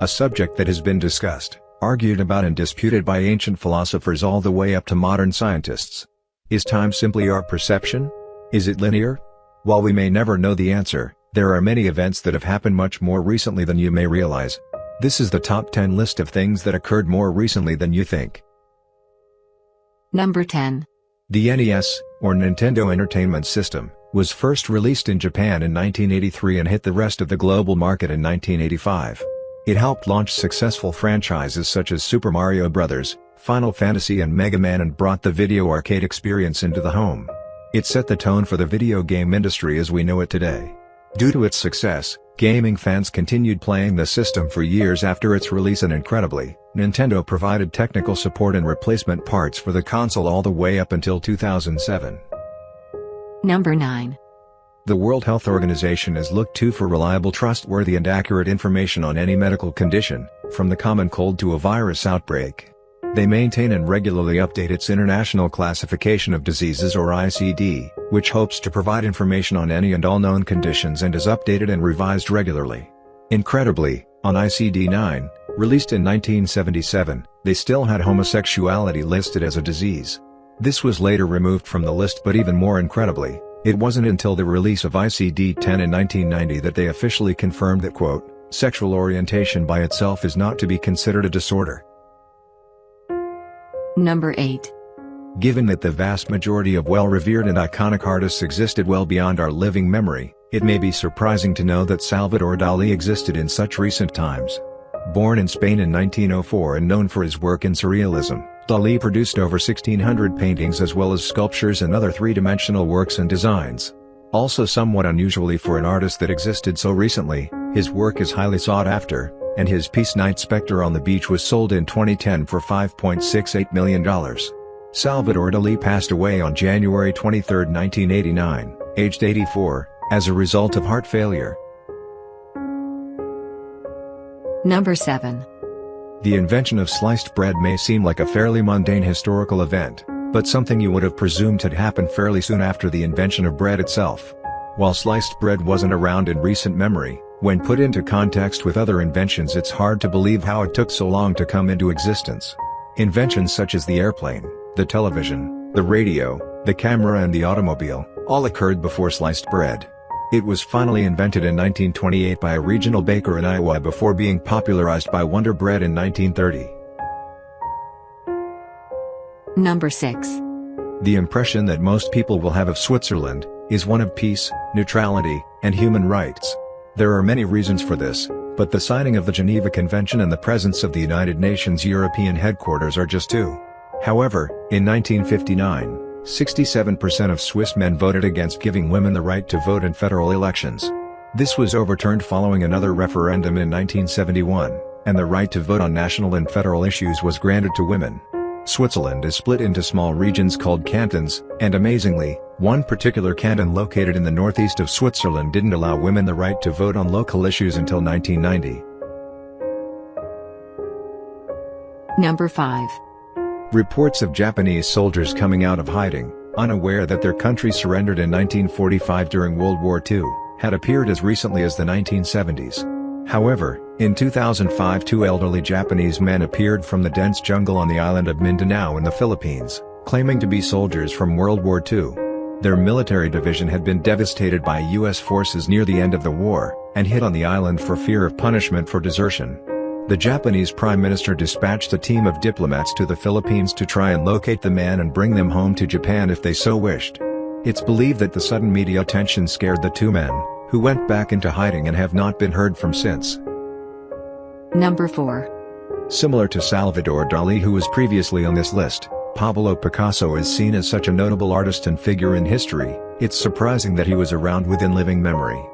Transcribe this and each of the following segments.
a subject that has been discussed, argued about and disputed by ancient philosophers all the way up to modern scientists. Is time simply our perception? Is it linear? While we may never know the answer, there are many events that have happened much more recently than you may realize. This is the top 10 list of things that occurred more recently than you think. Number 10. The NES, or Nintendo Entertainment System, was first released in Japan in 1983 and hit the rest of the global market in 1985. It helped launch successful franchises such as Super Mario Bros., Final Fantasy and Mega Man, and brought the video arcade experience into the home. It set the tone for the video game industry as we know it today. Due to its success, gaming fans continued playing the system for years after its release, and incredibly, Nintendo provided technical support and replacement parts for the console all the way up until 2007. Number 9. The World Health Organization is looked to for reliable, trustworthy and accurate information on any medical condition, from the common cold to a virus outbreak. They maintain and regularly update its International Classification of Diseases, or ICD, which hopes to provide information on any and all known conditions and is updated and revised regularly. Incredibly, on ICD-9, released in 1977, they still had homosexuality listed as a disease. This was later removed from the list, but even more incredibly, it wasn't until the release of ICD-10 in 1990 that they officially confirmed that, quote, sexual orientation by itself is not to be considered a disorder. Number 8. Given that the vast majority of well-revered and iconic artists existed well beyond our living memory, it may be surprising to know that Salvador Dali existed in such recent times. Born in Spain in 1904 and known for his work in surrealism, Dali produced over 1,600 paintings as well as sculptures and other three-dimensional works and designs. Also somewhat unusually for an artist that existed so recently, his work is highly sought after, and his piece Night Spectre on the Beach was sold in 2010 for $5.68 million. Salvador Dali passed away on January 23, 1989, aged 84, as a result of heart failure. Number 7. The invention of sliced bread may seem like a fairly mundane historical event, but something you would have presumed had happened fairly soon after the invention of bread itself. While sliced bread wasn't around in recent memory, when put into context with other inventions, it's hard to believe how it took so long to come into existence. Inventions such as the airplane, the television, the radio, the camera and the automobile, all occurred before sliced bread. It was finally invented in 1928 by a regional baker in Iowa before being popularized by Wonder Bread in 1930. Number 6. The impression that most people will have of Switzerland is one of peace, neutrality, and human rights. There are many reasons for this, but the signing of the Geneva Convention and the presence of the United Nations European headquarters are just two. However, in 1959, 67% of Swiss men voted against giving women the right to vote in federal elections. This was overturned following another referendum in 1971, and the right to vote on national and federal issues was granted to women. Switzerland is split into small regions called cantons, and amazingly, one particular canton located in the northeast of Switzerland didn't allow women the right to vote on local issues until 1990. Number 5. Reports of Japanese soldiers coming out of hiding, unaware that their country surrendered in 1945 during World War II, had appeared as recently as the 1970s. However, in 2005 two elderly Japanese men appeared from the dense jungle on the island of Mindanao in the Philippines, claiming to be soldiers from World War II. Their military division had been devastated by U.S. forces near the end of the war, and hid on the island for fear of punishment for desertion. The Japanese Prime Minister dispatched a team of diplomats to the Philippines to try and locate the men and bring them home to Japan if they so wished. It's believed that the sudden media attention scared the two men, who went back into hiding and have not been heard from since. Number 4. Similar to Salvador Dali, who was previously on this list, Pablo Picasso is seen as such a notable artist and figure in history. It's surprising that he was around within living memory.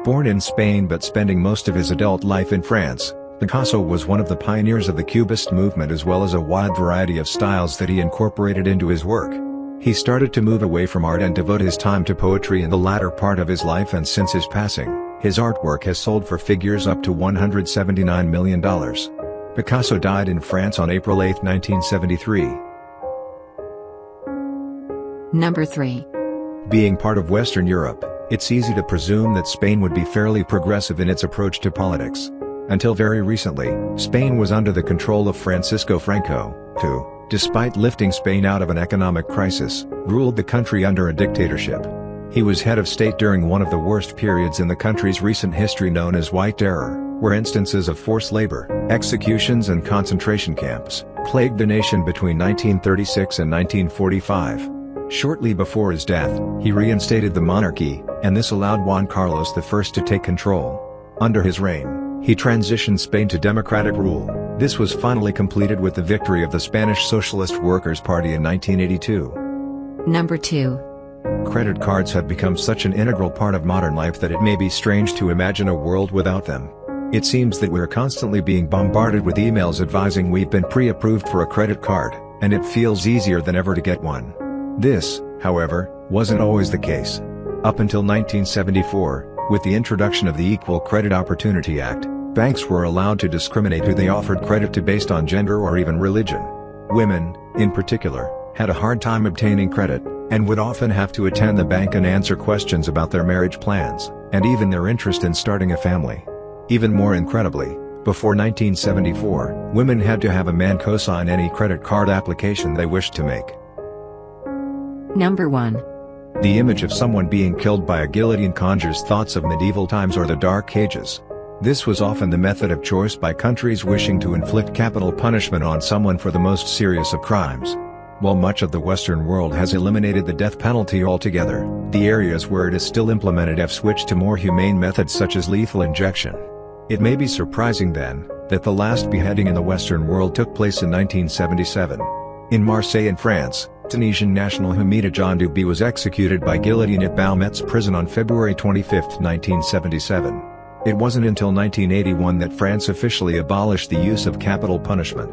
Born in Spain but spending most of his adult life in France, Picasso was one of the pioneers of the Cubist movement as well as a wide variety of styles that he incorporated into his work. He started to move away from art and devote his time to poetry in the latter part of his life, and since his passing, his artwork has sold for figures up to $179 million. Picasso died in France on April 8, 1973. Number 3. Being part of Western Europe, it's easy to presume that Spain would be fairly progressive in its approach to politics. Until very recently, Spain was under the control of Francisco Franco, who, despite lifting Spain out of an economic crisis, ruled the country under a dictatorship. He was head of state during one of the worst periods in the country's recent history known as White Terror, where instances of forced labor, executions and concentration camps plagued the nation between 1936 and 1945. Shortly before his death, he reinstated the monarchy, and this allowed Juan Carlos I to take control. Under his reign, he transitioned Spain to democratic rule. This was finally completed with the victory of the Spanish Socialist Workers' Party in 1982. Number 2. Credit cards have become such an integral part of modern life that it may be strange to imagine a world without them. It seems that we're constantly being bombarded with emails advising we've been pre-approved for a credit card, and it feels easier than ever to get one. This, however, wasn't always the case. Up until 1974, with the introduction of the Equal Credit Opportunity Act, banks were allowed to discriminate who they offered credit to based on gender or even religion. Women, in particular, had a hard time obtaining credit, and would often have to attend the bank and answer questions about their marriage plans, and even their interest in starting a family. Even more incredibly, before 1974, women had to have a man co-sign any credit card application they wished to make. Number 1. The image of someone being killed by a guillotine conjures thoughts of medieval times or the Dark Ages. This was often the method of choice by countries wishing to inflict capital punishment on someone for the most serious of crimes. While much of the Western world has eliminated the death penalty altogether, the areas where it is still implemented have switched to more humane methods such as lethal injection. It may be surprising then, that the last beheading in the Western world took place in 1977. In Marseille in France, Tunisian national Hamida Djandoubi was executed by guillotine at Baumet's prison on February 25, 1977. It wasn't until 1981 that France officially abolished the use of capital punishment.